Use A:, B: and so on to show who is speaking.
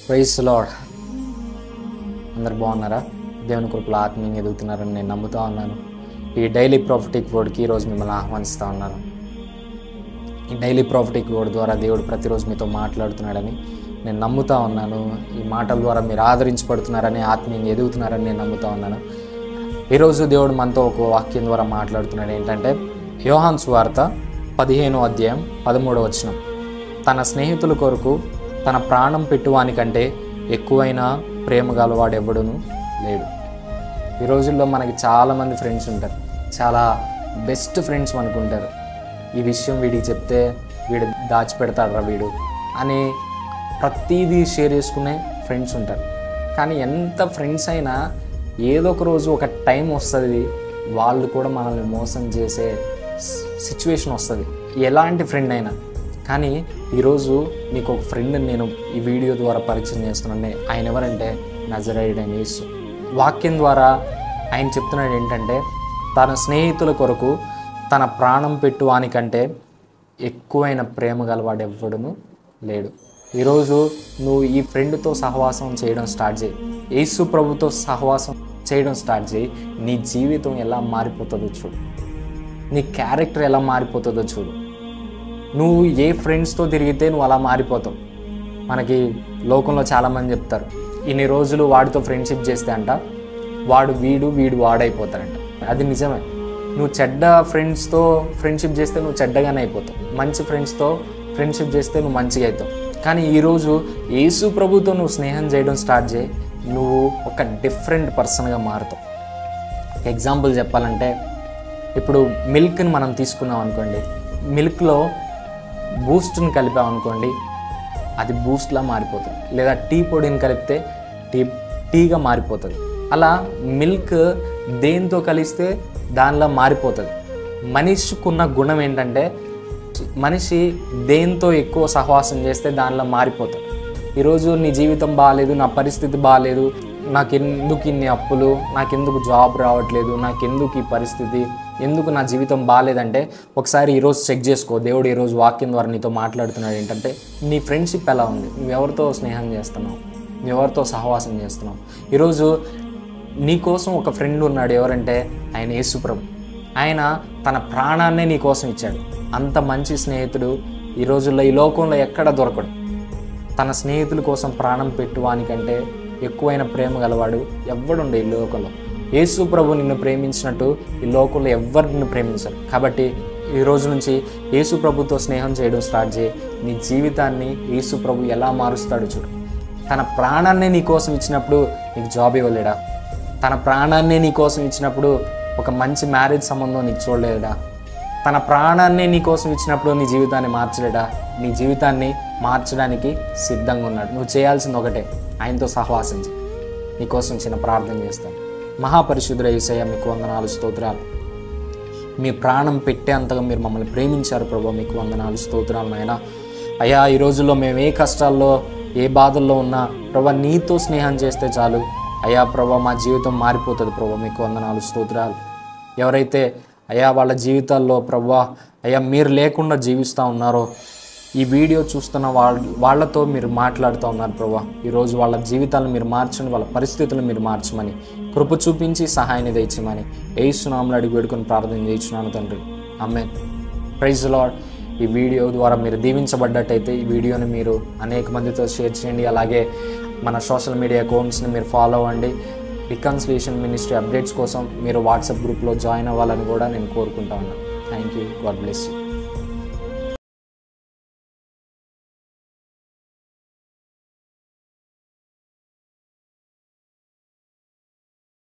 A: Praise lord. అందరు బాగున్నారా? దేవుని కృపలో ఆత్మీయంగా ఎదుగుతున్నారని నేను నమ్ముతూ ఉన్నాను. ఈ డైలీ ప్రాఫిటిక్ వర్డ్కి ఈరోజు మిమ్మల్ని ఆహ్వానిస్తూ ఉన్నాను. ఈ డైలీ ప్రాఫిటిక్ వర్డ్ ద్వారా దేవుడు ప్రతిరోజు మీతో మాట్లాడుతున్నాడని నేను నమ్ముతూ ఉన్నాను. ఈ మాటల ద్వారా మీరు ఆదరించబడుతున్నారని, ఆత్మీయంగా ఎదుగుతున్నారని నేను నమ్ముతూ ఉన్నాను. ఈరోజు దేవుడు మనతో ఒక వాక్యం ద్వారా మాట్లాడుతున్నాడు. ఏంటంటే యోహాను సువార్త 15వ అధ్యాయం 13వ వచనం. తన స్నేహితుల కొరకు తన ప్రాణం పెట్టువానికంటే ఎక్కువైన ప్రేమ గలవాడెవ్వడును లేడు. ఈ రోజుల్లో మనకి చాలామంది ఫ్రెండ్స్ ఉంటారు, చాలా బెస్ట్ ఫ్రెండ్స్ అనుకుంటారు. ఈ విషయం వీడికి చెప్తే వీడు దాచిపెడతాడరా వీడు అని ప్రతిదీ షేర్ చేసుకునే ఫ్రెండ్స్ ఉంటారు. కానీ ఎంత ఫ్రెండ్స్ అయినా ఏదో ఒక రోజు ఒక టైం వస్తుంది, వాళ్ళు కూడా మనల్ని మోసం చేసే సిచ్యువేషన్ వస్తుంది, ఎలాంటి ఫ్రెండ్ అయినా. కానీ ఈరోజు మీకు ఒక ఫ్రెండ్ని నేను ఈ వీడియో ద్వారా పరిచయం చేస్తున్నాను. ఆయన ఎవరంటే నజరేయుడైన యేసు. వాక్యం ద్వారా ఆయన చెప్తున్నాడు ఏంటంటే తన స్నేహితుల కొరకు తన ప్రాణం పెట్టువానికంటే ఎక్కువైన ప్రేమ గలవాడు ఎవ్వడును లేడు. ఈరోజు నువ్వు ఈ ఫ్రెండ్తో సహవాసం చేయడం స్టార్ట్ చేయి, యేసు ప్రభుతో సహవాసం చేయడం స్టార్ట్ చేయి. నీ జీవితం ఎలా మారిపోతుందో చూడు, నీ క్యారెక్టర్ ఎలా మారిపోతుందో చూడు. నువ్వు ఏ ఫ్రెండ్స్తో తిరిగితే నువ్వు అలా మారిపోతావు. మనకి లోకంలో చాలామంది చెప్తారు, ఇన్ని రోజులు వాడితో ఫ్రెండ్షిప్ చేస్తే అంట వీడు వాడైపోతారంట. అది నిజమే. నువ్వు చెడ్డ ఫ్రెండ్స్తో ఫ్రెండ్షిప్ చేస్తే నువ్వు చెడ్డగానే అయిపోతావు, మంచి ఫ్రెండ్స్తో ఫ్రెండ్షిప్ చేస్తే నువ్వు మంచిగా అవుతావు. కానీ ఈరోజు యేసు ప్రభుతో నువ్వు స్నేహం చేయడం స్టార్ట్ చేయి, నువ్వు ఒక డిఫరెంట్ పర్సన్గా మారుతావు. ఎగ్జాంపుల్ చెప్పాలంటే ఇప్పుడు మిల్క్ని మనం తీసుకున్నాం అనుకోండి, మిల్క్లో బూస్ట్ని కలిపామనుకోండి, అది బూస్ట్లా మారిపోతుంది. లేదా టీ పొడిని కలిపితే టీగా మారిపోతుంది. అలా మిల్క్ దేంతో కలిస్తే దానిలో మారిపోతుంది. మనిషికున్న గుణం ఏంటంటే మనిషి దేంతో ఎక్కువ సహవాసం చేస్తే దానిలో మారిపోతుంది. ఈరోజు నీ జీవితం బాగాలేదు, నా పరిస్థితి బాగాలేదు, నాకెందుకు ఇన్ని అప్పులు, నాకెందుకు జాబ్ రావట్లేదు, నాకెందుకు ఈ పరిస్థితి, ఎందుకు నా జీవితం బాగాలేదంటే ఒకసారి ఈరోజు చెక్ చేసుకో. దేవుడు ఈరోజు వాక్యం ద్వారా నీతో మాట్లాడుతున్నాడు ఏంటంటే నీ ఫ్రెండ్షిప్ ఎలా ఉంది, నువ్వెవరితో స్నేహం చేస్తున్నావు, నువ్వెవరితో సహవాసం చేస్తున్నావు. ఈరోజు నీ కోసం ఒక ఫ్రెండ్ ఉన్నాడు, ఎవరంటే ఆయన యేసు ప్రభు. ఆయన తన ప్రాణాన్నే నీ కోసం ఇచ్చాడు. అంత మంచి స్నేహితుడు ఈ రోజుల్లో ఈ లోకంలో ఎక్కడ దొరకడు. తన స్నేహితుల కోసం ప్రాణం పెట్టువానికంటే ఎక్కువైన ప్రేమ గలవాడు ఎవ్వడుండే ఈ లోకంలో. యేసు ప్రభు నిన్ను ప్రేమించినట్టు ఈ లోకంలో ఎవ్వరు నిన్ను ప్రేమించరు. కాబట్టి ఈ రోజు నుంచి యేసు ప్రభుతో స్నేహం చేయడం స్టార్ట్ చేయి. నీ జీవితాన్ని యేసు ప్రభు ఎలా మారుస్తాడు చూడు. తన ప్రాణాన్నే నీ కోసం ఇచ్చినప్పుడు నీకు జాబ్ ఇవ్వలేడా? తన ప్రాణాన్నే నీ కోసం ఇచ్చినప్పుడు ఒక మంచి మ్యారేజ్ సంబంధం నీకు చూడలేడా? తన ప్రాణాన్నే నీ కోసం ఇచ్చినప్పుడు నీ జీవితాన్ని మార్చలేడా? నీ జీవితాన్ని మార్చడానికి సిద్ధంగా ఉన్నాడు. నువ్వు చేయాల్సింది ఒకటే, ఆయనతో సహవాసం చేయి. నీకోసం చిన్న ప్రార్థన చేస్తాను. మహాపరిశుద్ధుడ యేసయ్య, మీకు వందనాలు, స్తోత్రాలు. మీ ప్రాణం పెట్టేంతగా మీరు మమ్మల్ని ప్రేమించారు ప్రభు, మీకు వందనాలు, స్తోత్రాలు నాయన. అయ్యా, ఈ రోజుల్లో మేము ఏ కష్టాల్లో ఏ బాధల్లో ఉన్నా ప్రభు నీతో స్నేహం చేస్తే చాలు అయ్యా ప్రభు, మా జీవితం మారిపోతుంది ప్రభు, మీకు వందనాలు, స్తోత్రాలు. ఎవరైతే అయ్యా వాళ్ళ జీవితాల్లో ప్రభు అయ్యా మీరు లేకుండా జీవిస్తూ ఉన్నారో ఈ వీడియో చూస్తున్న వాళ్ళతో మీరు మాట్లాడుతూ ఉన్నారు ప్రభా. ఈరోజు వాళ్ళ జీవితాలను మీరు మార్చండి, వాళ్ళ పరిస్థితులను మీరు మార్చమని కృప చూపించి సహాయాన్ని దయచేయమని యేసు నామములో అడిగి వేడుకొని ప్రార్థన చేయించున్నాను తండ్రి, ఆమేన్. Praise lord. ఈ వీడియో ద్వారా మీరు దీవించబడ్డట్టయితే ఈ వీడియోని మీరు అనేక మందితో షేర్ చేయండి. అలాగే మన సోషల్ మీడియా అకౌంట్స్ని మీరు ఫాలో అవ్వండి. రికన్సిలియేషన్ మినిస్ట్రీ అప్డేట్స్ కోసం మీరు వాట్సాప్ గ్రూప్లో జాయిన్ అవ్వాలని కూడా నేను కోరుకుంటా ఉన్నాను. Thank you. God bless you.